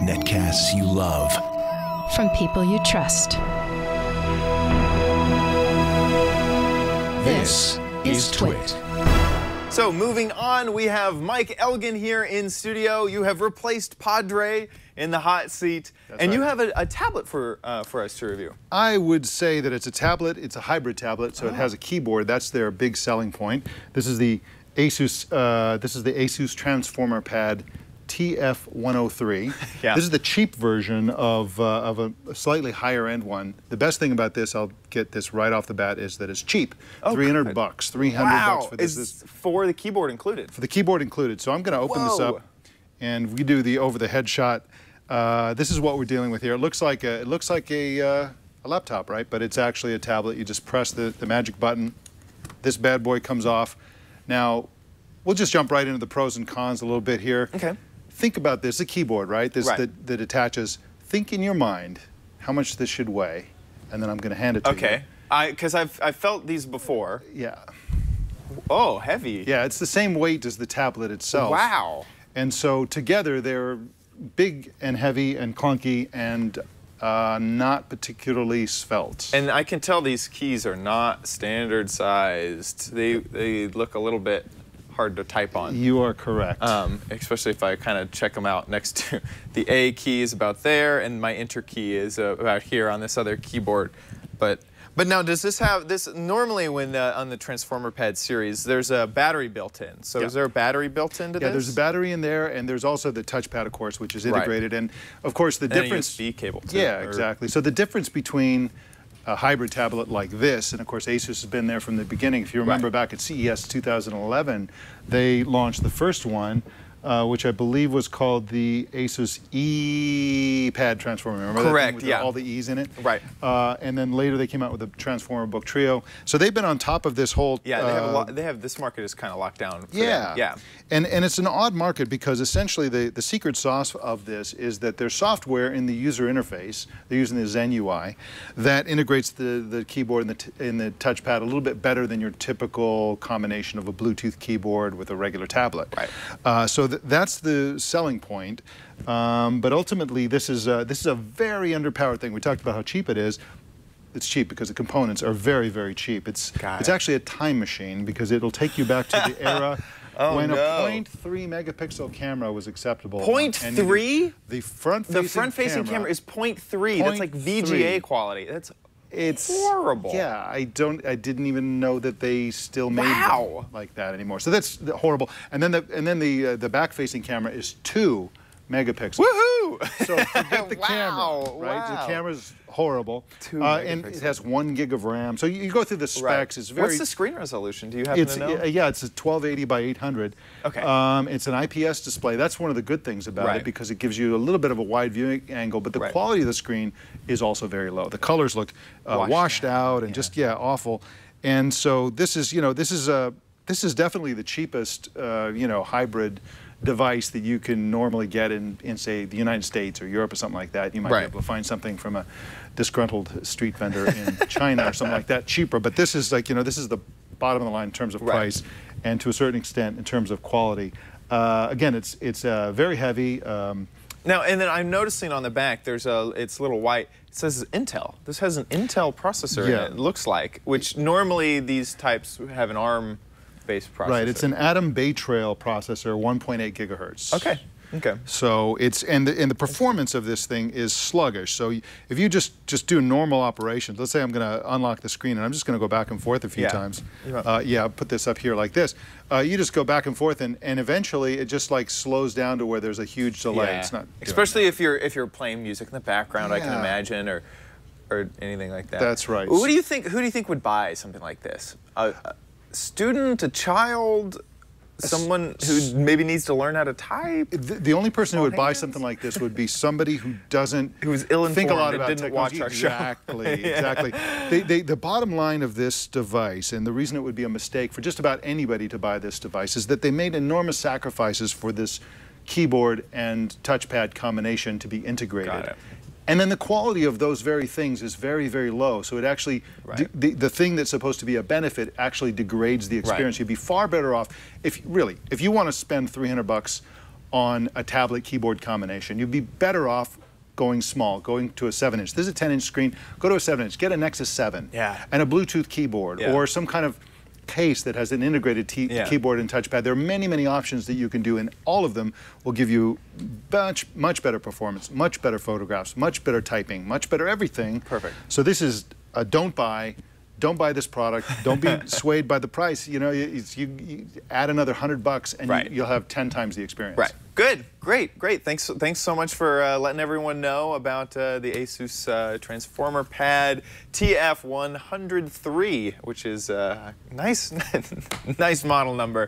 Netcasts you love. From people you trust. This is Twit. So moving on, we have Mike Elgan here in studio. You have replaced Padre in the hot seat, and you have a tablet for us to review. I would say that it's a tablet. It's a hybrid tablet, so it has a keyboard. That's their big selling point. This is the Asus. Asus Transformer Pad TF103. Yeah. This is the cheap version of a slightly higher end one. The best thing about this, I'll get this right off the bat, is that it's cheap. Oh, $300 good. bucks, $300 Wow. for this. Is for the keyboard included? For the keyboard included. So I'm going to open this up, and we do the over the head shot. This is what we're dealing with here. It looks like a laptop, right? But it's actually a tablet. You just press the magic button. This bad boy comes off. Now, we'll just jump right into the pros and cons a little bit here. Okay. Think about this, a keyboard, right? That attaches. Think in your mind how much this should weigh, and then I'm going to hand it to you. Okay. Because I've felt these before. Yeah. Oh, heavy. Yeah, it's the same weight as the tablet itself. Wow. And so together they're big and heavy and clunky and not particularly svelte. And I can tell these keys are not standard sized. They look a little bit hard to type on. You are correct. Especially if I kind of check them out next to the A key is about there, and my Enter key is about here on this other keyboard. But now, does this have this? Normally, when on the Transformer Pad series, there's a battery built in. So is there a battery built into this? Yeah, there's a battery in there, and there's also the touchpad, of course, which is integrated. And of course, the difference. And a USB cable too. Yeah, exactly. So the difference between a hybrid tablet like this, and of course Asus has been there from the beginning. If you remember back at CES 2011, they launched the first one, which I believe was called the Asus E-Pad Transformer. Remember that thing with all the E's in it? Right. And then later they came out with the Transformer Book Trio. So they've been on top of this whole. Yeah, they have a lot. They have this market is kind of locked down. For them. Yeah. And it's an odd market because essentially the secret sauce of this is that there's software in the user interface. They're using the Zen UI that integrates the keyboard and the touchpad a little bit better than your typical combination of a Bluetooth keyboard with a regular tablet. Right. So that's the selling point. But ultimately, this is a very underpowered thing. We talked about how cheap it is. It's cheap because the components are very, very cheap. It's actually a time machine because it'll take you back to the era when a 0.3 megapixel camera was acceptable. 0.3? The front-facing camera is 0.3. That's like VGA quality. It's horrible. Yeah, I didn't even know that they still made them like that anymore. So that's horrible. And then the back-facing camera is 2 megapixels. Woohoo! So forget the camera, right? The camera's horrible. And it has 1 gig of RAM. So you go through the specs. It's very. What's the screen resolution? Do you happen to know? Yeah, it's a 1280 by 800. Okay. It's an IPS display. That's one of the good things about it because it gives you a little bit of a wide viewing angle, but the quality of the screen is also very low. The colors look washed out and just awful. And so this is this is definitely the cheapest hybrid device that you can normally get in say the United States or Europe or something like that. You might be able to find something from a disgruntled street vendor in China or something like that cheaper. But this is this is the bottom of the line in terms of price and to a certain extent in terms of quality. Again, it's very heavy. Now, and then I'm noticing on the back there's it's a little white. It says Intel. This has an Intel processor in it, looks like, which normally these types have an ARM-based processor. Right, it's an Atom Bay Trail processor, 1.8 gigahertz. Okay. Okay. So it's and the performance of this thing is sluggish. So if you just do normal operations, let's say I'm going to unlock the screen and I'm just going to go back and forth a few times. Put this up here like this. You just go back and forth and eventually it just like slows down to where there's a huge delay. It's not especially if you're playing music in the background, I can imagine, or anything like that. That's right. Who do you think would buy something like this? A student, a child? Someone who maybe needs to learn how to type? The only person who would buy something like this would be somebody who who's ill-informed think a lot about and didn't watch our show. Exactly. The bottom line of this device, and the reason it would be a mistake for just about anybody to buy this device, is that they made enormous sacrifices for this keyboard and touchpad combination to be integrated. Got it. And then the quality of those very things is very, very low. So it actually, the thing that's supposed to be a benefit actually degrades the experience. You'd be far better off if you want to spend $300 on a tablet keyboard combination. You'd be better off going small, going to a 7-inch. This is a 10-inch screen. Go to a 7-inch. Get a Nexus 7 and a Bluetooth keyboard or some kind of case that has an integrated keyboard and touchpad. There are many, many options that you can do, and all of them will give you much better performance, much better photographs, much better typing, much better everything. Perfect. So this is a don't buy this product. Don't be swayed by the price. You know, you add another $100 and you'll have 10 times the experience. Right. Good. Great. Thanks so much for letting everyone know about the Asus Transformer Pad TF103, which is a nice model number.